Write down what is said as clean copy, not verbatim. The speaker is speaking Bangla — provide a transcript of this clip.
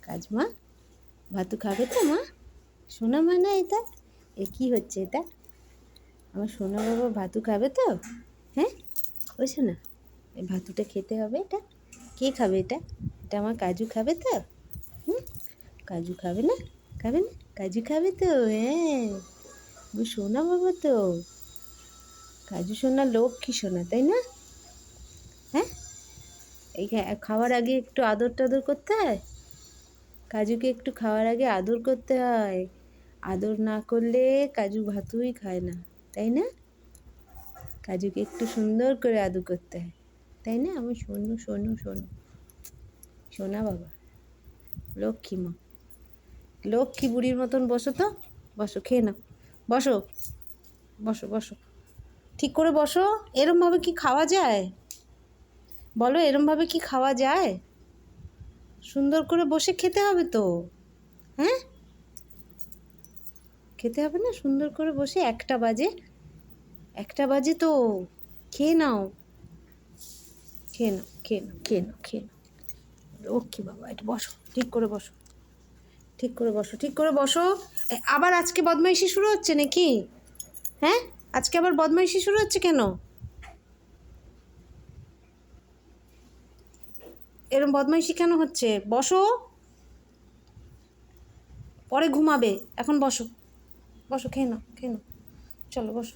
কাজমা ভাতু খাবে তো মা? সোনা মা না এটা? এ কী হচ্ছে এটা? আমার সোনা বাবা ভাতু খাবে তো? হ্যাঁ ওই শোনা, এই ভাতুটা খেতে হবে। এটা কে খাবে? এটা এটা আমার কাজু খাবে তো? হুম, কাজু খাবে না? খাবে না? কাজু খাবে তো? হ্যাঁ, ও সোনা বাবা তো। কাজু সোনা লক্ষ্মী সোনা, তাই না? হ্যাঁ, এই খাওয়ার আগে একটু আদর টাদর করতে হয়। কাজুকে একটু খাওয়ার আগে আদর করতে হয়। আদর না করলে কাজু ভাতুই খায় না, তাই না? কাজুকে একটু সুন্দর করে আদর করতে হয়, তাই না? আমি শোনো শোনো শোনো, সোনা বাবা, লক্ষ্মী মা, লক্ষ্মী বুড়ির মতন বসো তো। বসো, খেয়ে নাও। বসো বসো বসো, ঠিক করে বসো। এরমভাবে কি খাওয়া যায়? বলো, এরমভাবে কি খাওয়া যায়? সুন্দর করে বসে খেতে হবে তো। হ্যাঁ, খেতে হবে না সুন্দর করে বসে? 1টা বাজে, 1টা বাজে তো। খেয়ে নাও, খেয়ে নাও, খেয়ে নাও, খেয়ে নাও, খেয়ে নাও। লক্ষ্মী বাবা, একটু বসো, ঠিক করে বসো, ঠিক করে বসো, ঠিক করে বসো। আবার আজকে বদমাইশি শুরু হচ্ছে নাকি? হ্যাঁ, আজকে আবার বদমাইশি শুরু হচ্ছে কেন? এরম বদমাইশি কেন হচ্ছে? বসো, পরে ঘুমাবে, এখন বসো। বসো, খেয়ে নাও, খেয়ে নাও। চলো বসো।